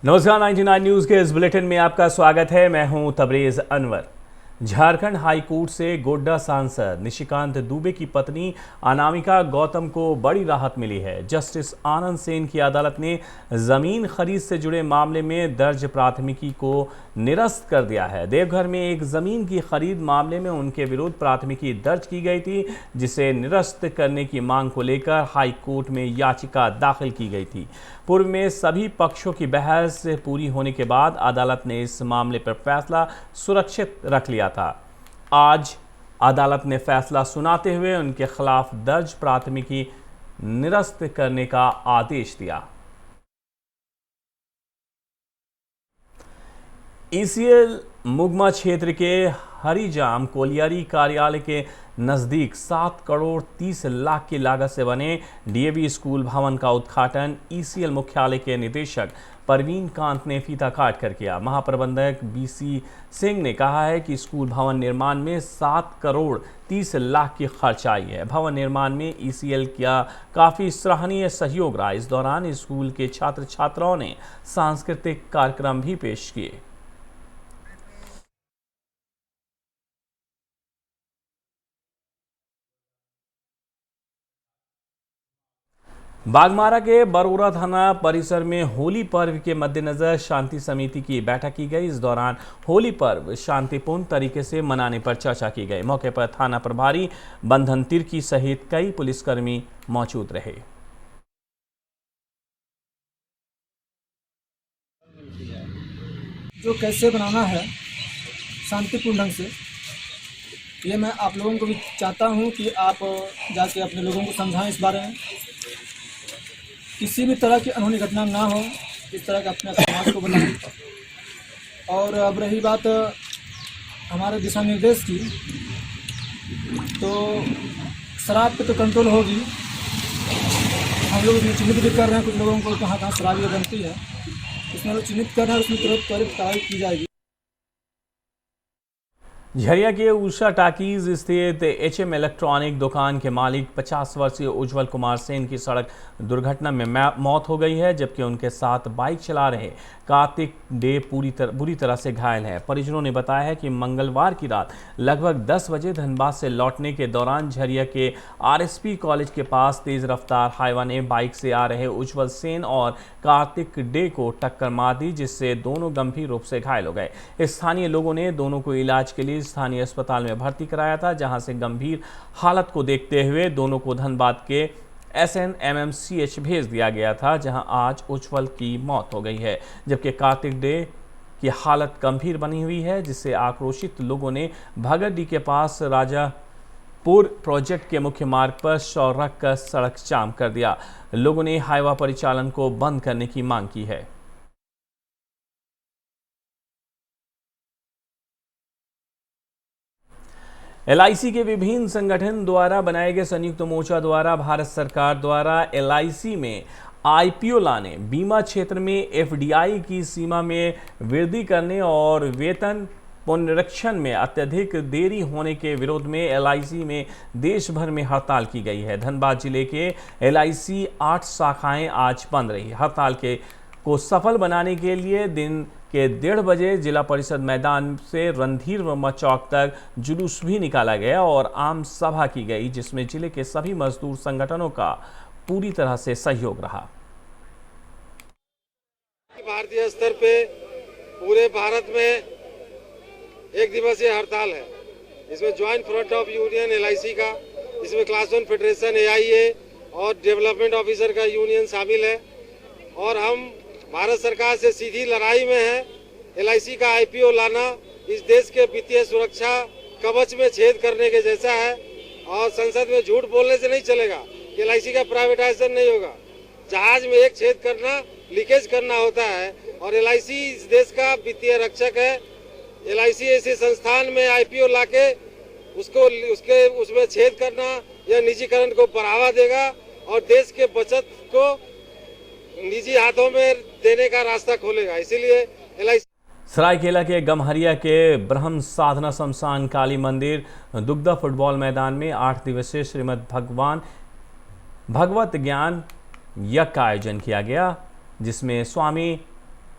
नमस्कार 99 न्यूज के इस बुलेटिन में आपका स्वागत है। मैं हूं तबरेज अनवर। झारखंड हाई कोर्ट से गोड्डा सांसद निशिकांत दुबे की पत्नी अनामिका गौतम को बड़ी राहत मिली है। जस्टिस आनंद सेन की अदालत ने जमीन खरीद से जुड़े मामले में दर्ज प्राथमिकी को निरस्त कर दिया है। देवघर में एक जमीन की खरीद मामले में उनके विरुद्ध प्राथमिकी दर्ज की गई थी, जिसे निरस्त करने की मांग को लेकर हाई कोर्ट में याचिका दाखिल की गई थी। पूर्व में सभी पक्षों की बहस पूरी होने के बाद अदालत ने इस मामले पर फैसला सुरक्षित रख लिया था। आज अदालत ने फैसला सुनाते हुए उनके खिलाफ दर्ज प्राथमिकी निरस्त करने का आदेश दिया। ईसीएल मुगमा क्षेत्र के हरिजाम कोलियारी कार्यालय के नज़दीक 7 करोड़ 30 लाख की लागत से बने डीएवी स्कूल भवन का उद्घाटन ईसीएल मुख्यालय के निदेशक परवीन कांत ने फीता काट कर किया। महाप्रबंधक बीसी सिंह ने कहा है कि स्कूल भवन निर्माण में 7 करोड़ 30 लाख की खर्च आई है। भवन निर्माण में ईसीएल का काफ़ी सराहनीय सहयोग रहा। इस दौरान स्कूल के छात्र छात्राओं ने सांस्कृतिक कार्यक्रम भी पेश किए। बागमारा के बरोरा थाना परिसर में होली पर्व के मद्देनजर शांति समिति की बैठक की गई। इस दौरान होली पर्व शांतिपूर्ण तरीके से मनाने पर चर्चा की गई। मौके पर थाना प्रभारी बंधन तिर्की सहित कई पुलिसकर्मी मौजूद रहे। जो कैसे बनाना है शांतिपूर्ण ढंग से, ये मैं आप लोगों को भी चाहता हूँ कि आप जाके अपने लोगों को समझाएं इस बारे में। किसी भी तरह की अनहोनी घटना ना हो, इस तरह का अपने समाज को बनाएं। और अब रही बात हमारे दिशा निर्देश की, तो शराब पे तो कंट्रोल होगी। हम लोग इसमें चिन्हित भी कर रहे हैं कुछ लोगों को कहाँ कहाँ शराब ये बनती है, इसमें लोग चिन्हित कर रहे हैं, उसमें तुरंत त्वरित कार्रवाई की जाएगी। झरिया के उषा टाकीज स्थित एचएम इलेक्ट्रॉनिक दुकान के मालिक 50 वर्षीय उज्जवल कुमार सेन की सड़क दुर्घटना में मौत हो गई है, जबकि उनके साथ बाइक चला रहे कार्तिक डे बुरी तरह से घायल है। परिजनों ने बताया है कि मंगलवार की रात लगभग 10 बजे धनबाद से लौटने के दौरान झरिया के आरएसपी कॉलेज के पास तेज रफ्तार हाईवा ने बाइक से आ रहे उज्जवल सेन और कार्तिक डे को टक्कर मार दी, जिससे दोनों गंभीर रूप से घायल हो गए। स्थानीय लोगों ने दोनों को इलाज के लिए स्थानीय अस्पताल में भर्ती कराया था, जहां से गंभीर हालत को देखते हुए दोनों को धनबाद के SNMMCH भेज दिया गया था, जहां आज उज्जवल की मौत हो गई है, जबकि कार्तिक डे की हालत गंभीर बनी हुई है, जिससे आक्रोशित लोगों ने भगतडी के पास राजापुर प्रोजेक्ट के मुख्य मार्ग पर शव रखकर सड़क जाम कर दिया। लोगों ने हाईवा परिचालन को बंद करने की मांग की है। LIC के विभिन्न संगठन द्वारा बनाए गए संयुक्त मोर्चा द्वारा भारत सरकार द्वारा LIC में IPO लाने, बीमा क्षेत्र में FDI की सीमा में वृद्धि करने और वेतन पुनरीक्षण में अत्यधिक देरी होने के विरोध में LIC में देश भर में हड़ताल की गई है। धनबाद जिले के LIC 8 शाखाएं आज बंद रही। हड़ताल को सफल बनाने के लिए दिन के 1:30 बजे जिला परिषद मैदान से रणधीर वर्मा चौक तक जुलूस भी निकाला गया और आम सभा की गई, जिसमें जिले के सभी मजदूर संगठनों का पूरी तरह से सहयोग रहा। भारतीय स्तर पे पूरे भारत में एक दिवसीय हड़ताल है। इसमें joint front of union LIC का, इसमें क्लास 1 फेडरेशन AIA और डेवलपमेंट ऑफिसर का यूनियन शामिल है। और हम भारत सरकार से सीधी लड़ाई में है। LIC का IPO लाना इस देश के वित्तीय सुरक्षा कवच में छेद करने के जैसा है, और संसद में झूठ बोलने से नहीं चलेगा कि LIC का प्राइवेटाइजेशन नहीं होगा। जहाज में एक छेद करना, लीकेज करना होता है, और LIC इस देश का वित्तीय रक्षक है। LIC ऐसे संस्थान में IPO लाके उसमें छेद करना या निजीकरण को बढ़ावा देगा और देश के बचत को निजी हाथों में देने का रास्ता खोलेगा। इसीलिए LIC सरायकेला के गम्हरिया के ब्रह्म साधना शमशान काली मंदिर दुग्धा फुटबॉल मैदान में 8 दिवसीय श्रीमद् भगवत ज्ञान यज्ञ का आयोजन किया गया, जिसमें स्वामी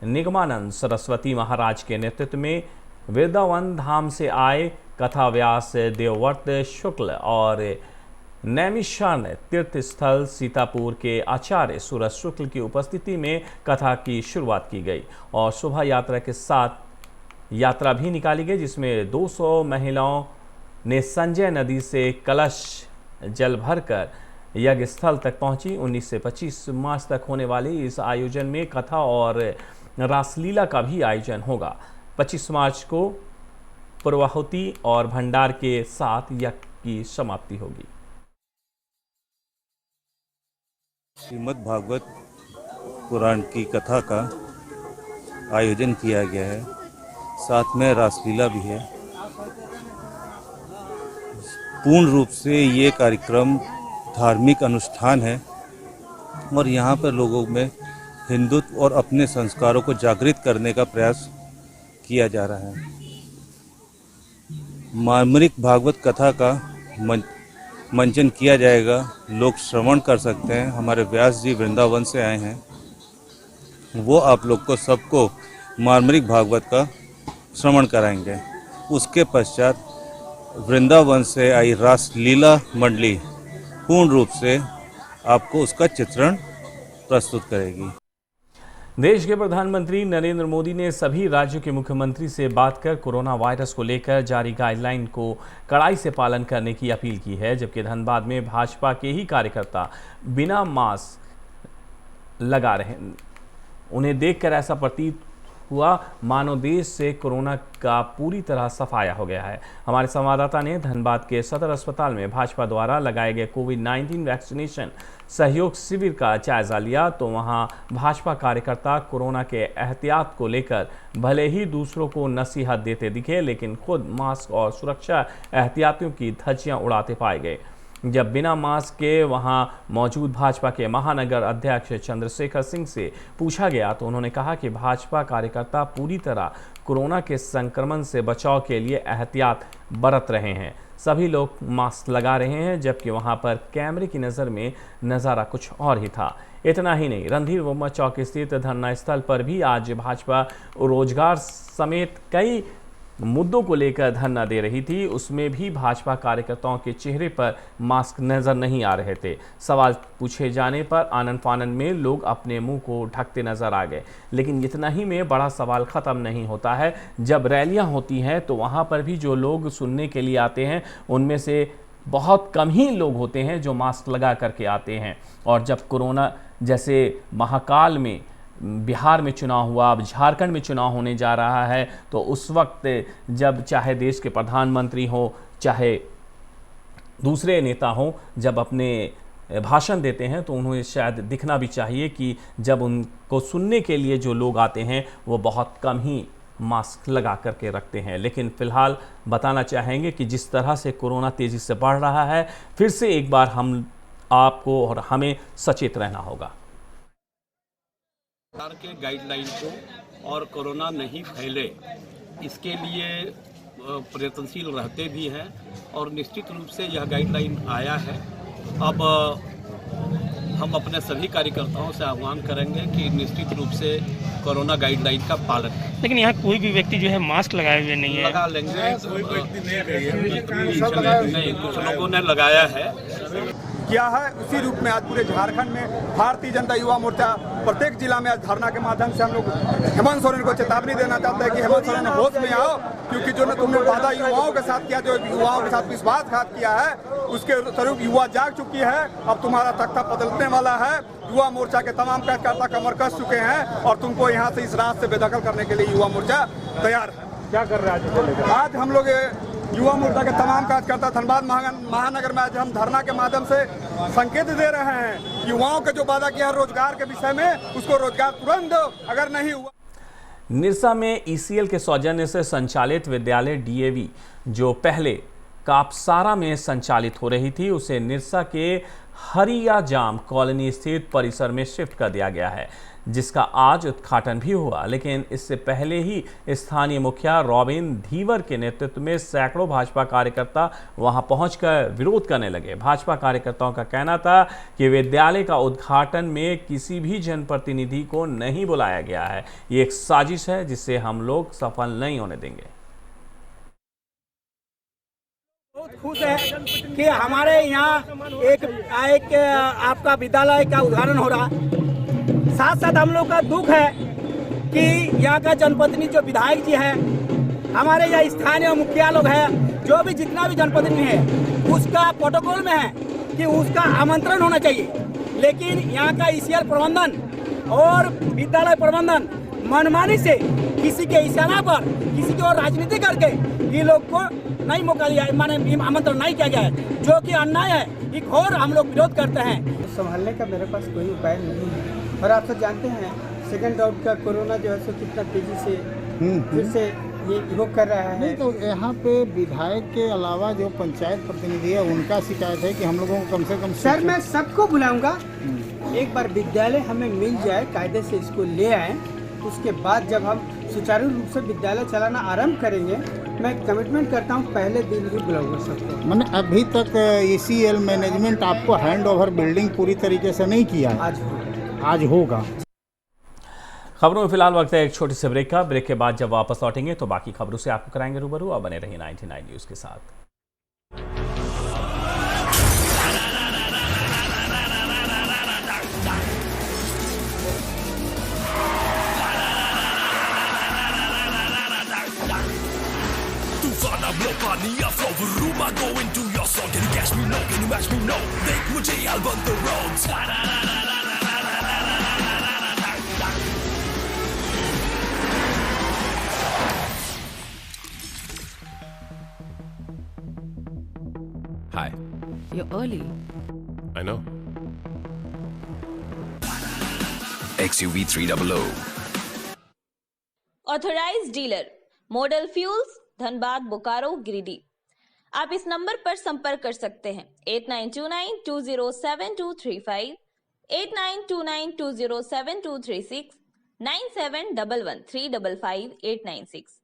निगमानंद सरस्वती महाराज के नेतृत्व में वृंदावन धाम से आए कथा व्यास देवव्रत शुक्ल और नैमिषारण्य तीर्थ स्थल सीतापुर के आचार्य सूरज शुक्ल की उपस्थिति में कथा की शुरुआत की गई और शोभा यात्रा के साथ यात्रा भी निकाली गई, जिसमें 200 महिलाओं ने संजय नदी से कलश जल भरकर यज्ञ स्थल तक पहुंची। 19 से 25 मार्च तक होने वाले इस आयोजन में कथा और रासलीला का भी आयोजन होगा। 25 मार्च को पूर्वाहुति और भंडार के साथ यज्ञ की समाप्ति होगी। श्रीमद् भागवत पुराण की कथा का आयोजन किया गया है, साथ में रासलीला भी है। पूर्ण रूप से ये कार्यक्रम धार्मिक अनुष्ठान है और यहाँ पर लोगों में हिंदुत्व और अपने संस्कारों को जागृत करने का प्रयास किया जा रहा है। मार्मिक भागवत कथा का मंचन किया जाएगा, लोग श्रवण कर सकते हैं। हमारे व्यास जी वृंदावन से आए हैं, वो आप लोग को सबको मार्मिक भागवत का श्रवण कराएंगे। उसके पश्चात वृंदावन से आई रासलीला मंडली पूर्ण रूप से आपको उसका चित्रण प्रस्तुत करेगी। देश के प्रधानमंत्री नरेंद्र मोदी ने सभी राज्यों के मुख्यमंत्री से बात कर कोरोना वायरस को लेकर जारी गाइडलाइन को कड़ाई से पालन करने की अपील की है, जबकि धनबाद में भाजपा के ही कार्यकर्ता बिना मास्क लगा रहे। उन्हें देखकर ऐसा प्रतीत हुआ मानो देश से कोरोना का पूरी तरह सफाया हो गया है। हमारे संवाददाता ने धनबाद के सदर अस्पताल में भाजपा द्वारा लगाए गए कोविड-19 वैक्सीनेशन सहयोग शिविर का जायजा लिया, तो वहां भाजपा कार्यकर्ता कोरोना के एहतियात को लेकर भले ही दूसरों को नसीहत देते दिखे, लेकिन खुद मास्क और सुरक्षा एहतियातों की धज्जियां उड़ाते पाए गए। जब बिना मास्क के वहां मौजूद भाजपा के महानगर अध्यक्ष चंद्रशेखर सिंह से पूछा गया तो उन्होंने कहा कि भाजपा कार्यकर्ता पूरी तरह कोरोना के संक्रमण से बचाव के लिए एहतियात बरत रहे हैं। सभी लोग मास्क लगा रहे हैं, जबकि वहां पर कैमरे की नज़र में नज़ारा कुछ और ही था। इतना ही नहीं, रणधीर वर्मा चौक स्थित धरना स्थल पर भी आज भाजपा रोजगार समेत कई मुद्दों को लेकर धरना दे रही थी। उसमें भी भाजपा कार्यकर्ताओं के चेहरे पर मास्क नजर नहीं आ रहे थे। सवाल पूछे जाने पर आनन फानन में लोग अपने मुंह को ढकते नजर आ गए। लेकिन इतना ही में बड़ा सवाल ख़त्म नहीं होता है। जब रैलियां होती हैं तो वहां पर भी जो लोग सुनने के लिए आते हैं उनमें से बहुत कम ही लोग होते हैं जो मास्क लगा करके आते हैं। और जब कोरोना जैसे महाकाल में बिहार में चुनाव हुआ, अब झारखंड में चुनाव होने जा रहा है, तो उस वक्त जब चाहे देश के प्रधानमंत्री हो चाहे दूसरे नेता हो, जब अपने भाषण देते हैं तो उन्हें शायद दिखना भी चाहिए कि जब उनको सुनने के लिए जो लोग आते हैं वो बहुत कम ही मास्क लगा करके रखते हैं। लेकिन फिलहाल बताना चाहेंगे कि जिस तरह से कोरोना तेज़ी से बढ़ रहा है, फिर से एक बार हम आपको और हमें सचेत रहना होगा। सरकार के गाइडलाइन को और कोरोना नहीं फैले इसके लिए प्रयत्नशील रहते भी हैं और निश्चित रूप से यह गाइडलाइन आया है। अब हम अपने सभी कार्यकर्ताओं से आह्वान करेंगे कि निश्चित रूप से कोरोना गाइडलाइन का पालन करें। लेकिन यहाँ कोई भी व्यक्ति जो है मास्क लगाए हुए नहीं है। लगा लेंगे, नहीं कुछ लोगों ने लगाया है किया है। उसी रूप में आज पूरे झारखंड में भारतीय जनता युवा मोर्चा प्रत्येक जिला में आज धरना के माध्यम से हम लोग हेमंत सोरेन को चेतावनी देना चाहते हैं कि हेमंत सोरेन होश में आओ, क्योंकि जो तुमने वादा युवाओं के साथ किया, जो युवाओं के साथ विश्वासघात किया है, उसके स्वरूप युवा जाग चुकी है। अब तुम्हारा तख्ता बदलने वाला है। युवा मोर्चा के तमाम कार्यकर्ता कमर कस चुके हैं और तुमको यहाँ से इस रात से बेदखल करने के लिए युवा मोर्चा तैयार है। क्या कर रहे हैं आज हम लोग युवा मोर्चा के तमाम कार्यकर्ता धनबाद महानगर में आज हम धरना के माध्यम से संकेत दे रहे हैं। युवाओं के जो वादा किया है रोजगार के विषय में, उसको रोजगार तुरंत दो। अगर नहीं हुआ। निरसा में ईसीएल के सौजन्य से संचालित विद्यालय डीएवी जो पहले कापसारा में संचालित हो रही थी, उसे निरसा के हरिया जाम कॉलोनी स्थित परिसर में शिफ्ट कर दिया गया है, जिसका आज उद्घाटन भी हुआ। लेकिन इससे पहले ही स्थानीय मुखिया रॉबिन धीवर के नेतृत्व में सैकड़ों भाजपा कार्यकर्ता वहां पहुंचकर विरोध करने लगे। भाजपा कार्यकर्ताओं का कहना था कि विद्यालय का उद्घाटन में किसी भी जनप्रतिनिधि को नहीं बुलाया गया है, ये एक साजिश है जिसे हम लोग सफल नहीं होने देंगे। बहुत खुश है कि हमारे यहाँ एक आपका विद्यालय का उद्घाटन हो रहा है। साथ साथ हम लोग का दुख है कि यहाँ का जनप्रतिनिधि जो विधायक जी है, हमारे यहाँ स्थानीय मुखिया लोग हैं, जो भी जितना भी जनप्रतिनिधि है उसका प्रोटोकॉल में है कि उसका आमंत्रण होना चाहिए। लेकिन यहाँ का ईसीएल प्रबंधन और विद्यालय प्रबंधन मनमानी से किसी के इशारा पर किसी की और राजनीति करके ये लोग को नहीं मौका दिया, माने आमंत्रण नहीं किया गया है, जो कि अन्याय है। एक और हम लोग विरोध करते हैं। संभालने का मेरे पास कोई उपाय नहीं है। और आप सब जानते हैं सेकेंड राउंड का कोरोना जो है सो कितना तेजी से फिर से ये इवोक कर रहा है। नहीं तो यहाँ पे विधायक के अलावा जो पंचायत प्रतिनिधि है उनका शिकायत है कि हम लोगों को कम से कम सर मैं सबको बुलाऊंगा, एक बार विद्यालय हमें मिल जाए, कायदे से इसको ले आए, उसके बाद जब हम सुचारू रूप से विद्यालय चलाना आरंभ करेंगे, मैं कमिटमेंट करता हूँ पहले दिन ही बुलाऊंगा सबको। मैंने अभी तक ईसीएल मैनेजमेंट आपको हैंड ओवर बिल्डिंग पूरी तरीके से नहीं किया है, आज होगा। खबरों में फिलहाल वक्त है एक छोटे से ब्रेक का। ब्रेक के बाद जब वापस लौटेंगे तो बाकी खबरों से आपको कराएंगे रूबरू। अब बने रहिए 99 न्यूज़ के साथ। Hi. You're early. I know. XUV 300. Authorised dealer model fuels, Dhanbad, Bokaro, Giridih. आप इस नंबर पर संपर्क कर सकते हैं 8929207235, 8929207236, 9711355896।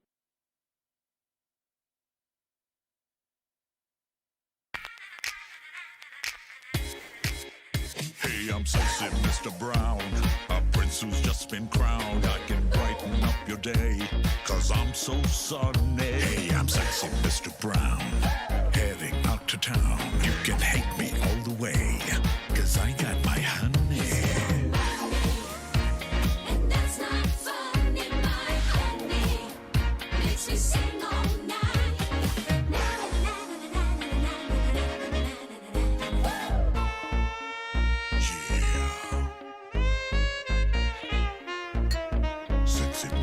Hey, I'm sexy Mr. Brown, a prince who's just been crowned. I can brighten up your day, 'cause I'm so sunny. Hey, I'm sexy Mr. Brown, heading out to town. You can hate me all the way, 'cause I got my honey. And that's not funny, my honey makes me sing all night.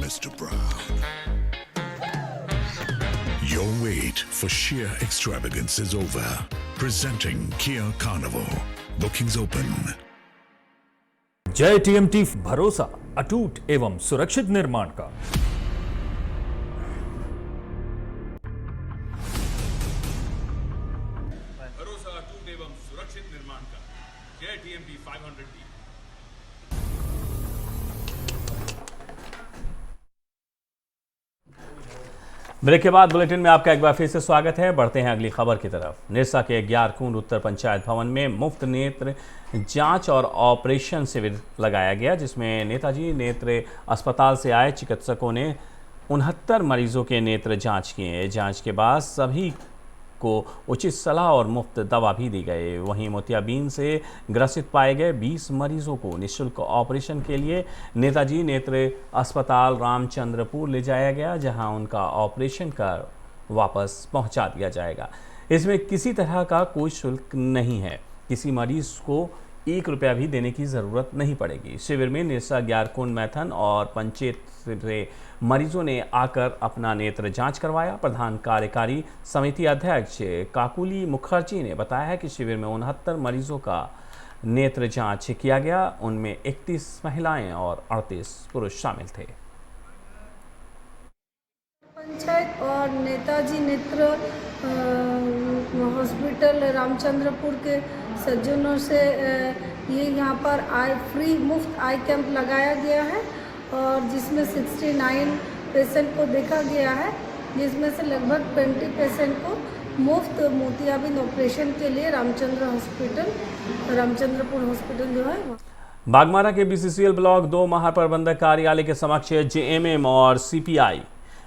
Mr. Brown. Your wait for sheer extravagance is over. Presenting Kia Carnival. Bookings open. जय TMT, भरोसा अटूट एवं सुरक्षित निर्माण का। भरोसा अटूट एवं सुरक्षित निर्माण का। जय TMT 500D। ब्रेक के बाद बुलेटिन में आपका एक बार फिर से स्वागत है। बढ़ते हैं अगली खबर की तरफ। निरसा के ग्यारकुंड उत्तर पंचायत भवन में मुफ्त नेत्र जांच और ऑपरेशन शिविर लगाया गया, जिसमें नेताजी नेत्र अस्पताल से आए चिकित्सकों ने 69 मरीजों के नेत्र जांच किए। जांच के बाद सभी को उचित सलाह और मुफ्त दवा भी दी गई। वहीं मोतियाबिंद से ग्रसित पाए गए 20 मरीजों को निःशुल्क ऑपरेशन के लिए नेताजी नेत्र अस्पताल रामचंद्रपुर ले जाया गया, जहां उनका ऑपरेशन कर वापस पहुंचा दिया जाएगा। इसमें किसी तरह का कोई शुल्क नहीं है, किसी मरीज को 1 रुपया भी देने की ज़रूरत नहीं पड़ेगी। शिविर में निरसा, ग्यारकुंड, मैथन और पंचेत से मरीजों ने आकर अपना नेत्र जांच करवाया। प्रधान कार्यकारी समिति अध्यक्ष काकुली मुखर्जी ने बताया है कि शिविर में 69 मरीजों का नेत्र जांच किया गया। उनमें 31 महिलाएं और 38 पुरुष शामिल थे। पंचायत और नेताजी नेत्र हॉस्पिटल रामचंद्रपुर के सज्जनों से ये यहाँ पर फ्री मुफ्त आई कैंप लगाया गया है और जिसमें 69 पेशेंट को देखा गया है, जिसमें से लगभग 20 पेशेंट को मुफ्त मोतियाबिंद ऑपरेशन के लिए रामचंद्रपुर हॉस्पिटल जो है। बागमारा के बीसीसीएल ब्लॉक 2 महाप्रबंधक कार्यालय के समक्ष जेएमएम और सीपीआई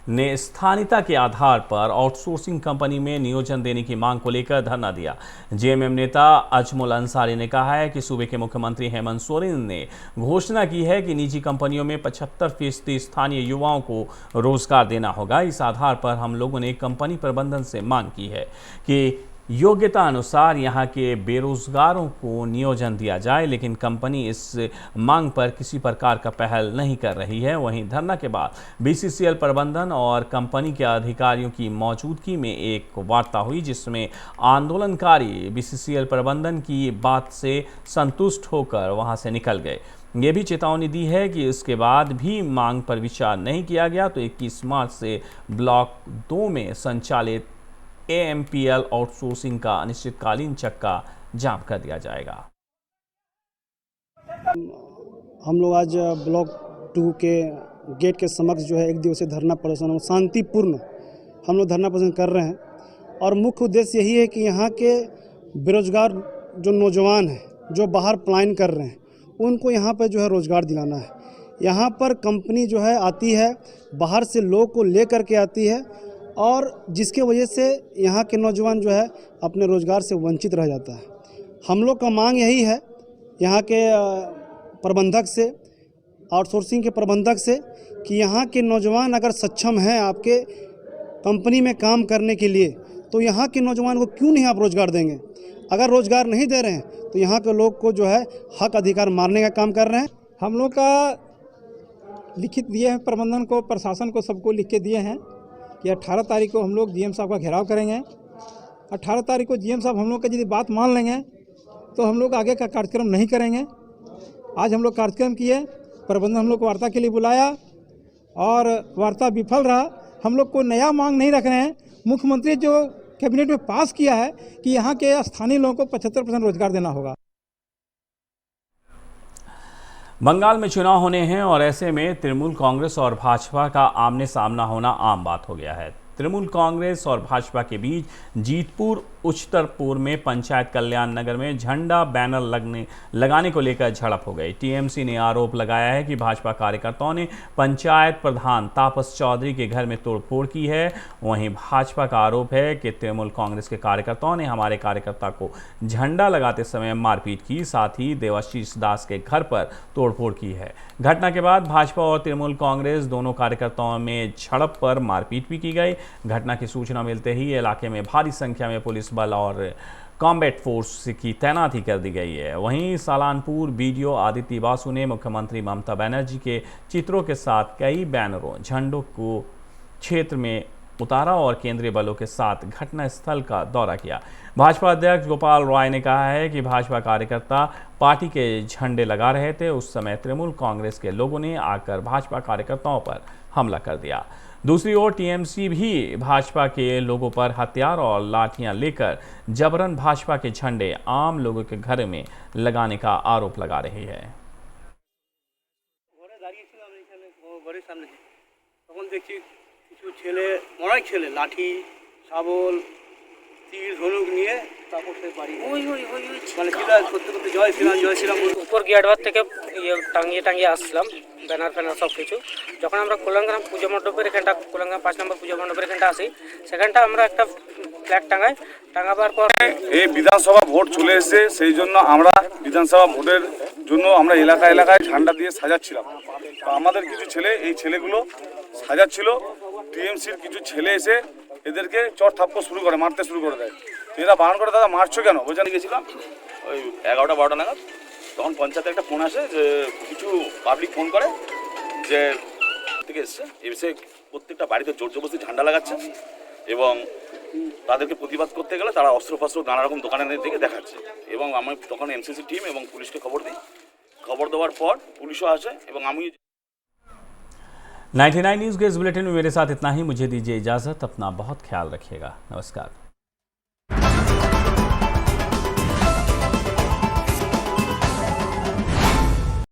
ने स्थानीयता के आधार पर आउटसोर्सिंग कंपनी में नियोजन देने की मांग को लेकर धरना दिया। जेएमएम नेता अजमुल अंसारी ने कहा है कि सूबे के मुख्यमंत्री हेमंत सोरेन ने घोषणा की है कि निजी कंपनियों में 75% स्थानीय युवाओं को रोजगार देना होगा। इस आधार पर हम लोगों ने कंपनी प्रबंधन से मांग की है कि योग्यता अनुसार यहां के बेरोजगारों को नियोजन दिया जाए, लेकिन कंपनी इस मांग पर किसी प्रकार का पहल नहीं कर रही है। वहीं धरना के बाद बीसीसीएल प्रबंधन और कंपनी के अधिकारियों की मौजूदगी में एक वार्ता हुई, जिसमें आंदोलनकारी बीसीसीएल प्रबंधन की बात से संतुष्ट होकर वहां से निकल गए। ये भी चेतावनी दी है कि इसके बाद भी मांग पर विचार नहीं किया गया तो 21 मार्च से ब्लॉक 2 में संचालित AMPL आउटसोर्सिंग का अनिश्चितकालीन चक्का जाम कर दिया जाएगा। हम लोग आज ब्लॉक 2 के गेट के समक्ष जो है 1 दिवसीय धरना प्रदर्शन शांतिपूर्ण हम लोग धरना प्रदर्शन कर रहे हैं और मुख्य उद्देश्य यही है कि यहाँ के बेरोजगार जो नौजवान हैं जो बाहर पलायन कर रहे हैं उनको यहाँ पर जो है रोज़गार दिलाना है। यहाँ पर कंपनी जो है आती है, बाहर से लोग को ले करके आती है और जिसके वजह से यहाँ के नौजवान जो है अपने रोज़गार से वंचित रह जाता है। हम लोग का मांग यही है यहाँ के प्रबंधक से, आउटसोर्सिंग के प्रबंधक से, कि यहाँ के नौजवान अगर सक्षम हैं आपके कंपनी में काम करने के लिए तो यहाँ के नौजवान को क्यों नहीं आप रोज़गार देंगे। अगर रोज़गार नहीं दे रहे हैं तो यहाँ के लोग को जो है हक अधिकार मारने का काम कर रहे हैं। हम लोग का लिखित दिए हैं प्रबंधन को, प्रशासन को, सबको लिख के दिए हैं कि 18 तारीख को हम लोग जीएम साहब का घेराव करेंगे। 18 तारीख को जीएम साहब हम लोग का यदि बात मान लेंगे तो हम लोग आगे का कार्यक्रम नहीं करेंगे। आज हम लोग कार्यक्रम किए, प्रबंधन हम लोग को वार्ता के लिए बुलाया और वार्ता विफल रहा। हम लोग को नया मांग नहीं रख रहे हैं। मुख्यमंत्री जो कैबिनेट में पास किया है कि यहाँ के स्थानीय लोगों को 75% रोजगार देना होगा। बंगाल में चुनाव होने हैं और ऐसे में तृणमूल कांग्रेस और भाजपा का आमने सामना होना आम बात हो गया है। तृणमूल कांग्रेस और भाजपा के बीच जीतपुर उच्चतरपुर में पंचायत कल्याण नगर में झंडा बैनर लगाने को लेकर झड़प हो गई। टीएमसी ने आरोप लगाया है कि भाजपा कार्यकर्ताओं ने पंचायत प्रधान तापस चौधरी के घर में तोड़फोड़ की है। वहीं भाजपा का आरोप है कि तृणमूल कांग्रेस के कार्यकर्ताओं ने हमारे कार्यकर्ता को झंडा लगाते समय मारपीट की, साथ ही देवाशीष दास के घर पर तोड़फोड़ की है। घटना के बाद भाजपा और तृणमूल कांग्रेस दोनों कार्यकर्ताओं में झड़प पर मारपीट भी की गई। घटना की सूचना मिलते ही इलाके में भारी संख्या में पुलिस बल और कॉम्बैट फोर्स की तैनाती कर दी गई है। वहीं सालानपुर बीडीओ आदित्य बासु ने मुख्यमंत्री ममता बनर्जी के चित्रों के साथ कई बैनरों झंडों को क्षेत्र में उतारा और केंद्रीय बलों के साथ घटनास्थल का दौरा किया। भाजपा अध्यक्ष गोपाल राय ने कहा है कि भाजपा कार्यकर्ता पार्टी के झंडे लगा रहे थे, उस समय तृणमूल कांग्रेस के लोगों ने आकर भाजपा कार्यकर्ताओं पर हमला कर दिया। दूसरी ओर टीएमसी भी भाजपा के लोगों पर हथियार और लाठियां लेकर जबरन भाजपा के झंडे आम लोगों के घर में लगाने का आरोप लगा रही है। অনেক ছেলে লাঠি শাবল তীর ধনুক নিয়ে তারপর সে বাড়ি মানে চিল্লা করতে করতে জয় শ্রীরাম উপর গিয়ারবার থেকে টাঙিয়ে আসছিলাম ব্যানার ফ্যানার সব কিছু। যখন আমরা কোলাঙ্গাম পুজো মণ্ডপের এখানটা কোলাঙ্গাম 5 নম্বর পুজো মণ্ডপের এখানটা আসি, সেখানটা আমরা একটা ফ্ল্যাগ টাঙাবার পর এই বিধানসভা ভোট চলে এসেছে, সেই জন্য আমরা বিধানসভা ভোটের জন্য আমরা এলাকায় ঝান্ডা দিয়ে সাজাচ্ছিলাম। আমাদের কিছু ছেলে এই ছেলেগুলো সাজাচ্ছিল, টিএমসির কিছু ছেলে এসে এদেরকে চট থাপ্পড় শুরু করে, মারতে শুরু করে দেয়। এরা বারণ করে, দাদা মারছো কেন? বোঝানো গেছিলাম ওই 11টা-12টা নাগাদ, তখন পঞ্চায়েতে একটা ফোন আসে যে কিছু পাবলিক ফোন করে যে থেকে এসছে, এসে প্রত্যেকটা বাড়িতে জোর জবরদস্তি ঝান্ডা লাগাচ্ছে এবং তাদেরকে প্রতিবাদ করতে গেলে তারা অস্ত্রফস্ত্র নানা রকম দোকানের দিকে দেখাচ্ছে। এবং আমি তখন এমসিসি টিম এবং পুলিশকে খবর দিই। খবর দেওয়ার পর পুলিশও আসে এবং আমি 99 न्यूज़ के इस बुलेटिन में मेरे साथ इतना ही। मुझे दीजिए इजाज़त। अपना बहुत ख्याल रखिएगा। नमस्कार।